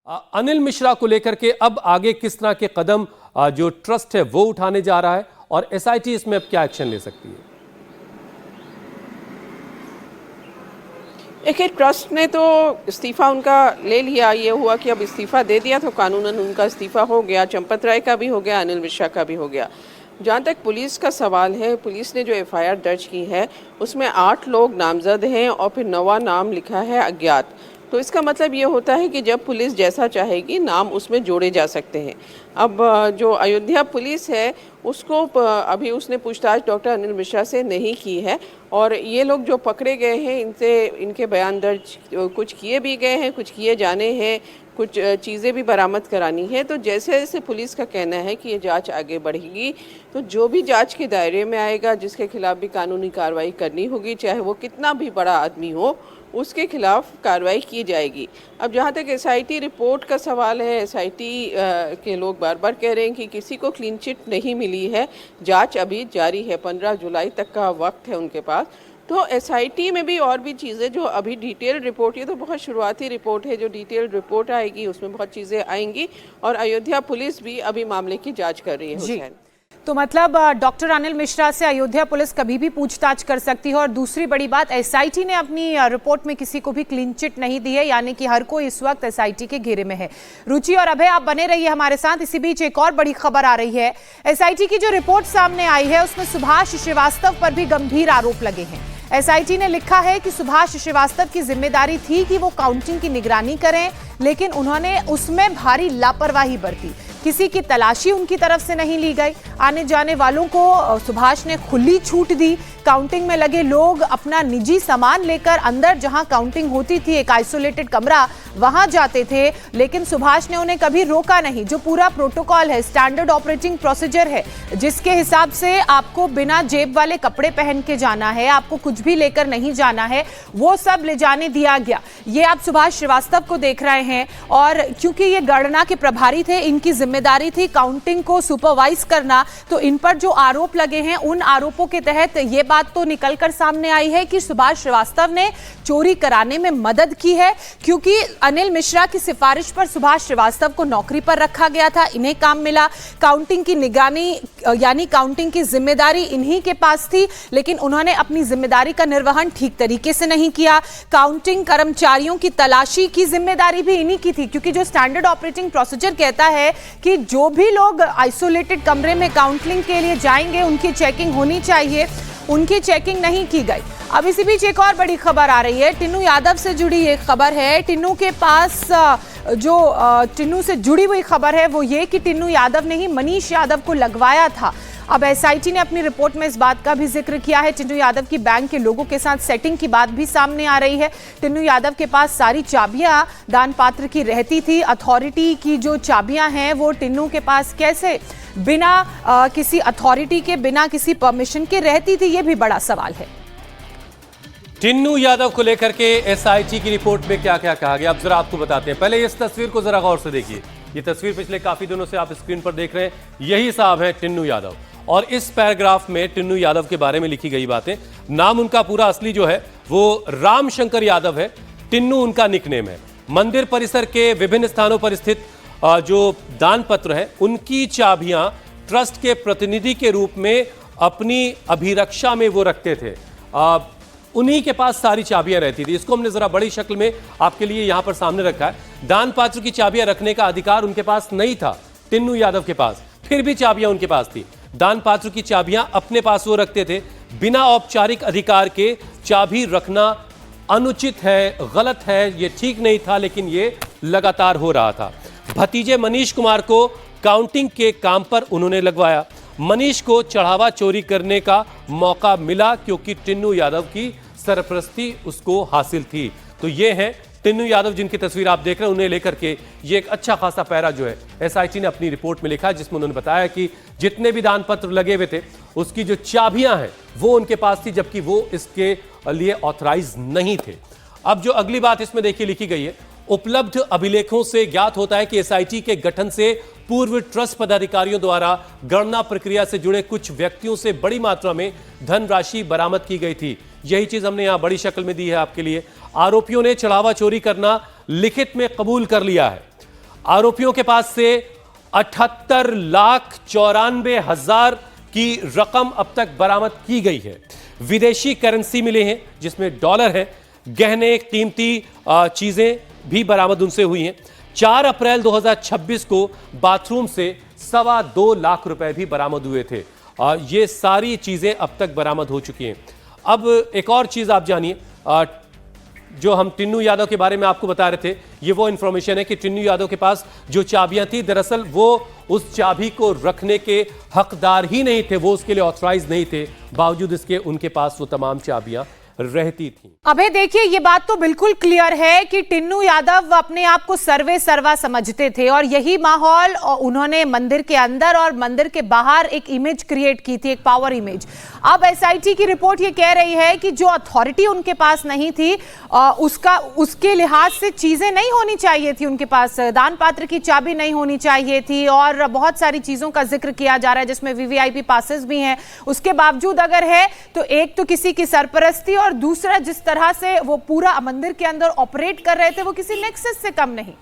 अनिल मिश्रा को लेकर के अब आगे किस तरह के कदम जो ट्रस्ट है वो उठाने जा रहा है और एसआईटी इसमें अब क्या एक्शन ले सकती है? देखिए, ट्रस्ट ने तो इस्तीफ़ा उनका ले लिया। ये हुआ कि अब इस्तीफ़ा दे दिया तो कानूनन उनका इस्तीफ़ा हो गया। चंपत राय का भी हो गया, अनिल मिश्रा का भी हो गया। जहाँ तक पुलिस का सवाल है, पुलिस ने जो एफआईआर दर्ज की है उसमें 8 लोग नामजद हैं और फिर 9वां नाम लिखा है अज्ञात। तो इसका मतलब ये होता है कि जब पुलिस जैसा चाहेगी नाम उसमें जोड़े जा सकते हैं। अब जो अयोध्या पुलिस है उसको अभी उसने पूछताछ डॉक्टर अनिल मिश्रा से नहीं की है और ये लोग जो पकड़े गए हैं इनसे इनके बयान दर्ज कुछ किए भी गए हैं, कुछ किए जाने हैं, कुछ चीज़ें भी बरामद करानी है। तो जैसे जैसे पुलिस का कहना है कि ये जांच आगे बढ़ेगी तो जो भी जांच के दायरे में आएगा, जिसके खिलाफ भी कानूनी कार्रवाई करनी होगी, चाहे वो कितना भी बड़ा आदमी हो, उसके खिलाफ कार्रवाई की जाएगी। अब जहाँ तक एसआईटी रिपोर्ट का सवाल है, एसआईटी के लोग बार बार कह रहे हैं कि किसी को क्लीन चिट नहीं मिली है, जांच अभी जारी है, 15 जुलाई तक का वक्त है उनके पास। तो एसआईटी में भी और भी चीज़ें जो अभी डिटेल रिपोर्ट, ये तो बहुत शुरुआती रिपोर्ट है, जो डिटेल रिपोर्ट आएगी उसमें बहुत चीज़ें आएंगी और अयोध्या पुलिस भी अभी मामले की जाँच कर रही है। हुसैन, तो मतलब डॉक्टर अनिल मिश्रा से अयोध्या पुलिस कभी भी पूछताछ कर सकती है। और दूसरी बड़ी बात, एसआईटी ने अपनी रिपोर्ट में किसी को भी क्लीन चिट नहीं दी है, यानी कि हर कोई इस वक्त एसआईटी के घेरे में है। रुचि और अभय, आप बने रहिए हमारे साथ। इसी बीच एक और बड़ी खबर आ रही है। एसआईटी की जो रिपोर्ट सामने आई है उसमें सुभाष श्रीवास्तव पर भी गंभीर आरोप लगे हैं। एसआईटी ने लिखा है कि सुभाष श्रीवास्तव की जिम्मेदारी थी कि वो काउंटिंग की निगरानी करें, लेकिन उन्होंने उसमें भारी लापरवाही बरती। किसी की तलाशी उनकी तरफ से नहीं ली गई। आने जाने वालों को सुभाष ने खुली छूट दी। काउंटिंग में लगे लोग अपना निजी सामान लेकर अंदर जहां काउंटिंग होती थी, एक आइसोलेटेड कमरा, वहां जाते थे, लेकिन सुभाष ने उन्हें कभी रोका नहीं। जो पूरा प्रोटोकॉल है, स्टैंडर्ड ऑपरेटिंग प्रोसीजर है, जिसके हिसाब से आपको बिना जेब वाले कपड़े पहन के जाना है, आपको कुछ भी लेकर नहीं जाना है, वो सब ले जाने दिया गया। ये आप सुभाष श्रीवास्तव को देख रहे हैं। और क्योंकि ये गणना के प्रभारी थे, इनकी जिम्मेदारी थी काउंटिंग को सुपरवाइज करना, तो इन पर जो आरोप लगे हैं उन आरोपों के तहत ये बात तो निकलकर सामने आई है कि सुभाष श्रीवास्तव ने चोरी कराने में मदद की है, क्योंकि अनिल मिश्रा की सिफारिश पर सुभाष श्रीवास्तव को नौकरी पर रखा गया था, इन्हें काम मिला। काउंटिंग की निगरानी यानी काउंटिंग की जिम्मेदारी इन्हीं के पास थी, लेकिन उन्होंने अपनी जिम्मेदारी का निर्वहन ठीक तरीके से नहीं किया। काउंटिंग कर्मचारियों की तलाशी की जिम्मेदारी भी इन्हीं की थी, क्योंकि जो स्टैंडर्ड ऑपरेटिंग प्रोसीजर कहता है कि जो भी लोग आइसोलेटेड कमरे में काउंटिंग के लिए जाएंगे उनकी चेकिंग होनी चाहिए, उनकी चेकिंग नहीं की गई। अब इसी बीच एक और बड़ी खबर आ रही है, टिन्नू यादव से जुड़ी एक खबर है। टिन्नू के पास टिन्नू से जुड़ी हुई खबर है वो ये कि टिन्नू यादव ने ही मनीष यादव को लगवाया था। अब एसआईटी ने अपनी रिपोर्ट में इस बात का भी जिक्र किया है। टिन्नू यादव की बैंक के लोगों के साथ सेटिंग की बात भी सामने आ रही है। टिन्नू यादव के पास सारी चाबियां दान पात्र की रहती थी। अथॉरिटी की जो चाबियां हैं वो टिन्नू के पास कैसे बिना किसी अथॉरिटी के, बिना किसी परमिशन के रहती थी, ये भी बड़ा सवाल है। टिन्नू यादव को लेकर के एसआईटी की रिपोर्ट में क्या क्या कहा गया, अब जरा आपको बताते हैं। पहले इस तस्वीर को जरा गौर से देखिए। ये तस्वीर पिछले काफी दिनों से आप स्क्रीन पर देख रहे हैं, यही साहब है टिन्नू यादव। और इस पैराग्राफ में टिन्नू यादव के बारे में लिखी गई बातें। नाम उनका पूरा असली जो है वो रामशंकर यादव है, टिन्नू उनका निकनेम है। मंदिर परिसर के विभिन्न स्थानों पर स्थित जो दान पत्र है उनकी चाबियां ट्रस्ट के प्रतिनिधि के रूप में अपनी अभिरक्षा में वो रखते थे। उन्हीं के पास सारी चाबियां रहती थी। इसको हमने जरा बड़ी शक्ल में आपके लिए यहां पर सामने रखा है। दान पात्र की चाबियां रखने का अधिकार उनके पास नहीं था, टिन्नू यादव के पास, फिर भी चाबियां उनके पास थी। दान पात्र की चाबियां अपने पास वो रखते थे। बिना औपचारिक अधिकार के चाबी रखना अनुचित है, गलत है, ये ठीक नहीं था, लेकिन ये लगातार हो रहा था। भतीजे मनीष कुमार को काउंटिंग के काम पर उन्होंने लगवाया। मनीष को चढ़ावा चोरी करने का मौका मिला क्योंकि टिन्नू यादव की सरपरस्ती उसको हासिल थी। तो ये हैं टिन्नू यादव जिनकी तस्वीर आप देख रहे हैं, उन्हें लेकर के ये एक अच्छा खासा पैरा जो है एसआईटी ने अपनी रिपोर्ट में लिखा है, जिसमें उन्होंने बताया कि जितने भी दान पत्र लगे हुए थे उसकी जो चाबियां हैं वो उनके पास थी, जबकि वो इसके लिए ऑथराइज नहीं थे। अब जो अगली बात इसमें देखिए लिखी गई है, उपलब्ध अभिलेखों से ज्ञात होता है कि एसआईटी के गठन से पूर्व ट्रस्ट पदाधिकारियों द्वारा गणना प्रक्रिया से जुड़े कुछ व्यक्तियों से बड़ी मात्रा में धनराशि बरामद की गई थी। यही चीज हमने यहां बड़ी शक्ल में दी है आपके लिए। आरोपियों ने चढ़ावा चोरी करना लिखित में कबूल कर लिया है। आरोपियों के पास से 78,94,000 की रकम अब तक बरामद की गई है। विदेशी करेंसी मिले हैं जिसमें डॉलर है, गहने, कीमती चीजें भी बरामद उनसे हुई हैं। 4 अप्रैल 2026 को बाथरूम से 2.25 लाख रुपए भी बरामद हुए थे। ये सारी चीजें अब तक बरामद हो चुकी हैं। अब एक और चीज आप जानिए, जो हम टिन्नू यादव के बारे में आपको बता रहे थे, ये वो इंफॉर्मेशन है कि टिन्नू यादव के पास जो चाबियां थी, दरअसल वो उस चाबी को रखने के हकदार ही नहीं थे, वो उसके लिए ऑथराइज नहीं थे, बावजूद इसके उनके पास वो तमाम चाबियां रहती थी। अबे देखिए, ये बात तो बिल्कुल क्लियर है कि टिन्नू यादव अपने आप को सर्वे सर्वा समझते थे और यही माहौल उन्होंने मंदिर के अंदर और मंदिर के बाहर एक इमेज क्रिएट की थी, एक पावर इमेज। अब एसआईटी की रिपोर्ट ये कह रही है कि जो अथॉरिटी उनके पास नहीं थी, उसके लिहाज से चीजें नहीं होनी चाहिए थी उनके पास, दान पात्र की चाबी नहीं होनी चाहिए थी और बहुत सारी चीजों का जिक्र किया जा रहा है जिसमें वीवीआईपी पासेस भी हैं। उसके बावजूद अगर है तो एक तो किसी की सरपरस्ती और दूसरा जिस तरह से वो पूरा मंदिर के अंदर ऑपरेट कर रहे थे वो किसी नेक्सस से कम नहीं।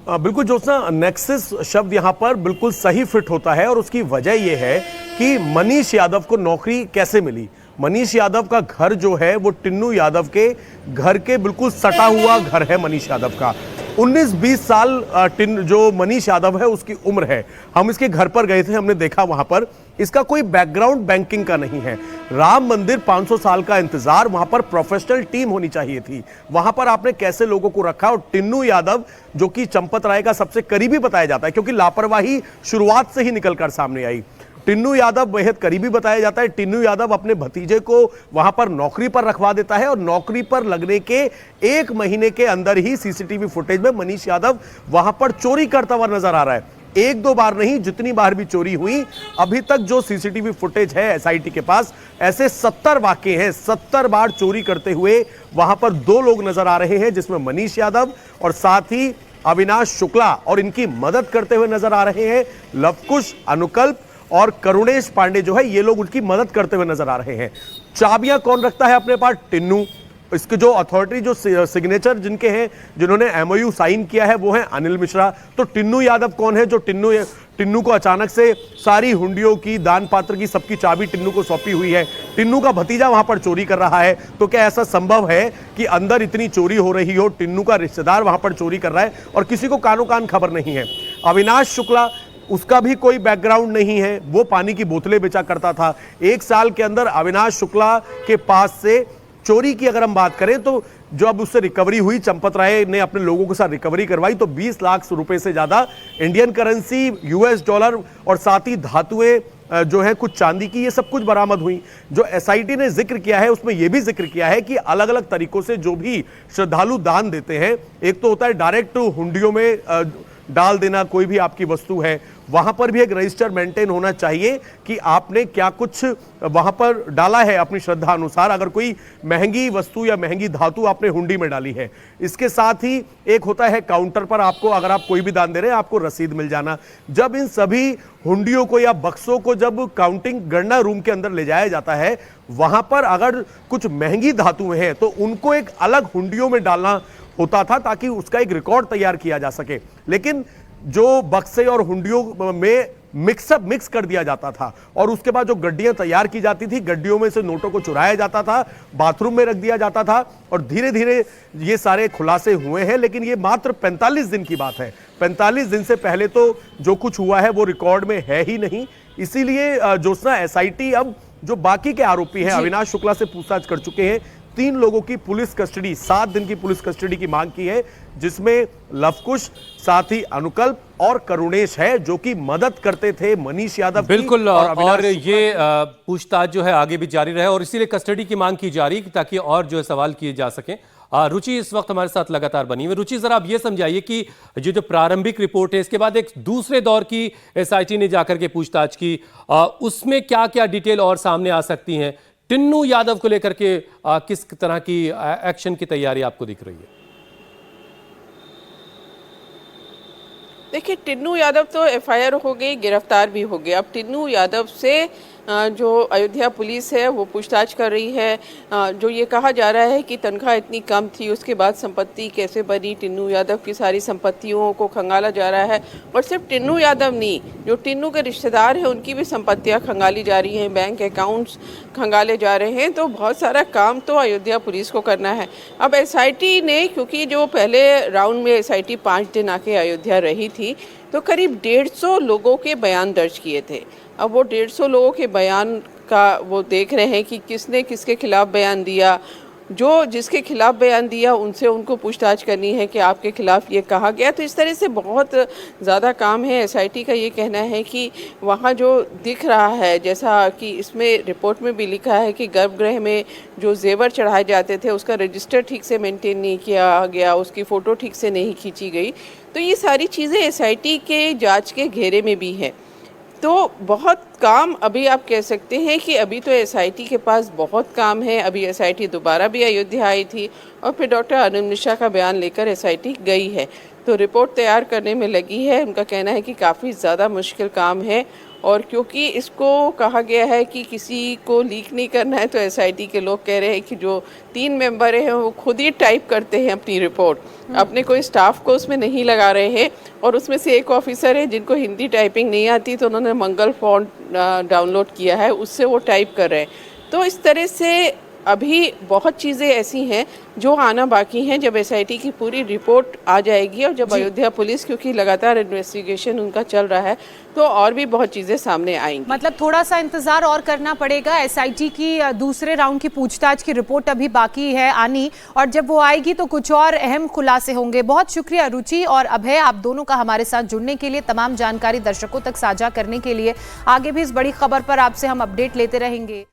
बिल्कुल ज्योत्सना, नेक्सस शब्द यहां पर बिल्कुल सही फिट होता है और उसकी वजह यह है कि मनीष यादव को नौकरी कैसे मिली। मनीष यादव का घर जो है वो टिन्नू यादव के घर के बिल्कुल सटा हुआ घर है। मनीष यादव का 19-20 साल जो मनीष यादव है उसकी उम्र है। हम इसके घर पर गए थे, हमने देखा वहां पर इसका कोई बैकग्राउंड बैंकिंग का नहीं है। राम मंदिर 500 साल का इंतजार, वहां पर प्रोफेशनल टीम होनी चाहिए थी। वहां पर आपने कैसे लोगों को रखा? और टिन्नू यादव जो कि चंपत राय का सबसे करीबी बताया जाता है, क्योंकि लापरवाही शुरुआत से ही निकलकर सामने आई। टिन्नू यादव बेहद करीबी बताया जाता है। टिन्नू यादव अपने भतीजे को वहां पर नौकरी पर रखवा देता है और नौकरी पर लगने के 1 महीने के अंदर ही सीसीटीवी फुटेज में मनीष यादव वहां पर चोरी करता हुआ नजर आ रहा है। 1-2 बार नहीं, जितनी बार भी चोरी हुई, अभी तक जो सीसीटीवी फुटेज है एसआईटी के पास, ऐसे 70 वाकये हैं। 70 बार चोरी करते हुए वहां पर 2 लोग नजर आ रहे हैं, जिसमें मनीष यादव और साथ ही अविनाश शुक्ला, और इनकी मदद करते हुए नजर आ रहे हैं लवकुश, अनुकल्प और करुणेश पांडे जो है, ये लोग उनकी मदद करते हुए नजर आ रहे हैं। चाबियां कौन रखता है अपने पास? टिन्नू। इसके जो अथॉरिटी, जो सिग्नेचर जिनके हैं, जिन्होंने एमओयू साइन किया है, वो है अनिल मिश्रा। तो टिन्नू यादव कौन है जो टिन्नू को अचानक से सारी हुंडियों की, दान पात्र की, सबकी चाबी टिन्नू को सौंपी हुई है? टिन्नू का भतीजा वहां पर चोरी कर रहा है। तो क्या ऐसा संभव है कि अंदर इतनी चोरी हो रही हो, टिन्नू का रिश्तेदार वहां पर चोरी कर रहा है और किसी को कानो कान खबर नहीं है? अविनाश शुक्ला, उसका भी कोई बैकग्राउंड नहीं है, वो पानी की बोतलें बेचा करता था। 1 साल के अंदर अविनाश शुक्ला के पास से चोरी की अगर हम बात करें तो जो अब उससे रिकवरी हुई, चंपत राय ने अपने लोगों के साथ रिकवरी करवाई, तो 20 लाख रुपए से ज्यादा इंडियन करेंसी, यूएस डॉलर और साथ ही धातुएं जो है, कुछ चांदी की, ये सब कुछ बरामद हुई। जो एसआईटी ने जिक्र किया है उसमें यह भी जिक्र किया है कि अलग अलग तरीकों से जो भी श्रद्धालु दान देते हैं, एक तो होता है डायरेक्ट हुंडियों में डाल देना, कोई भी आपकी वस्तु है, वहां पर भी एक रजिस्टर मेंटेन होना चाहिए कि आपने क्या कुछ वहां पर डाला है अपनी श्रद्धा अनुसार, अगर कोई महंगी वस्तु या महंगी धातु आपने हुंडी में डाली है। इसके साथ ही एक होता है काउंटर पर आपको, अगर आप कोई भी दान दे रहे हैं, आपको रसीद मिल जाना। जब इन सभी हुंडियों को या बक्सों को जब काउंटिंग गणना रूम के अंदर ले जाया जाता है, वहां पर अगर कुछ महंगी धातुएं हैं तो उनको एक अलग हुंडियों में डालना होता था ताकि उसका एक रिकॉर्ड तैयार किया जा सके। लेकिन जो बक्से और हुंडियों में मिक्स कर दिया जाता था और उसके बाद जो गड्डियां तैयार की जाती थी, गड्डियों में से नोटों को चुराया जाता था, बाथरूम में रख दिया जाता था और धीरे धीरे ये सारे खुलासे हुए हैं। लेकिन ये मात्र 45 दिन की बात है। 45 दिन से पहले तो जो कुछ हुआ है वो रिकॉर्ड में है ही नहीं। इसीलिए ज्योत्सना, एसआईटी अब जो बाकी के आरोपी हैं, अविनाश शुक्ला से पूछताछ कर चुके हैं। 3 लोगों की पुलिस कस्टडी, 7 दिन की पुलिस कस्टडी की मांग की है, जिसमें लवकुश, साथ ही अनुकल्प और करुणेश है, जो कि मदद करते थे मनीष यादव की। बिल्कुल, और ये पूछताछ जो है आगे भी जारी रहे और इसीलिए कस्टडी की मांग की जा रही है ताकि और जो है सवाल किए जा सकें। रुचि इस वक्त हमारे साथ लगातार बनी हुई। रुचि, जरा आप ये समझाइए कि जो प्रारंभिक रिपोर्ट है, इसके बाद एक दूसरे दौर की एसआईटी ने जाकर के पूछताछ की, उसमें क्या क्या डिटेल और सामने आ सकती हैं? टिन्नू यादव को लेकर के किस तरह की एक्शन की तैयारी आपको दिख रही है? देखिए, टिन्नू यादव तो एफआईआर हो गई, गिरफ्तार भी हो गया। अब टिन्नू यादव से जो अयोध्या पुलिस है वो पूछताछ कर रही है। जो ये कहा जा रहा है कि तनख्वाह इतनी कम थी, उसके बाद संपत्ति कैसे बनी, टिन्नू यादव की सारी संपत्तियों को खंगाला जा रहा है। और सिर्फ टिन्नू यादव नहीं, जो टिन्नू के रिश्तेदार हैं उनकी भी संपत्तियां खंगाली जा रही हैं, बैंक अकाउंट्स खंगाले जा रहे हैं। तो बहुत सारा काम तो अयोध्या पुलिस को करना है। अब एसआईटी ने, क्योंकि जो पहले राउंड में एसआईटी 5 दिन आके अयोध्या रही थी, तो करीब 150 लोगों के बयान दर्ज किए थे। अब वो 150 लोगों के बयान का वो देख रहे हैं कि किसने किसके खिलाफ बयान दिया। जो जिसके खिलाफ बयान दिया उनसे उनको पूछताछ करनी है कि आपके खिलाफ ये कहा गया। तो इस तरह से बहुत ज़्यादा काम है। एसआईटी का ये कहना है कि वहाँ जो दिख रहा है, जैसा कि इसमें रिपोर्ट में भी लिखा है कि गर्भगृह में जो जेवर चढ़ाए जाते थे उसका रजिस्टर ठीक से मेंटेन नहीं किया गया, उसकी फ़ोटो ठीक से नहीं खींची गई। तो ये सारी चीज़ें एसआईटी के जांच के घेरे में भी है। तो बहुत काम, अभी आप कह सकते हैं कि अभी तो एसआईटी के पास बहुत काम है। अभी एसआईटी दोबारा भी अयोध्या आई थी और फिर डॉक्टर अनिल मिश्रा का बयान लेकर एसआईटी गई है, तो रिपोर्ट तैयार करने में लगी है। उनका कहना है कि काफ़ी ज़्यादा मुश्किल काम है, और क्योंकि इसको कहा गया है कि किसी को लीक नहीं करना है, तो एसआईटी के लोग कह रहे हैं कि जो 3 मेंबर हैं वो खुद ही टाइप करते हैं अपनी रिपोर्ट, अपने कोई स्टाफ को उसमें नहीं लगा रहे हैं। और उसमें से एक ऑफिसर है जिनको हिंदी टाइपिंग नहीं आती, तो उन्होंने मंगल फॉन्ट डाउनलोड किया है, उससे वो टाइप कर रहे हैं। तो इस तरह से अभी बहुत चीज़ें ऐसी हैं जो आना बाकी हैं। जब एसआईटी की पूरी रिपोर्ट आ जाएगी और जब अयोध्या पुलिस, क्योंकि लगातार इन्वेस्टिगेशन उनका चल रहा है, तो और भी बहुत चीज़ें सामने आएंगी। मतलब थोड़ा सा इंतजार और करना पड़ेगा। एसआईटी की दूसरे राउंड की पूछताछ की रिपोर्ट अभी बाकी है आनी, और जब वो आएगी तो कुछ और अहम खुलासे होंगे। बहुत शुक्रिया रुचि और अभय, आप दोनों का हमारे साथ जुड़ने के लिए, तमाम जानकारी दर्शकों तक साझा करने के लिए। आगे भी इस बड़ी खबर पर आपसे हम अपडेट लेते रहेंगे।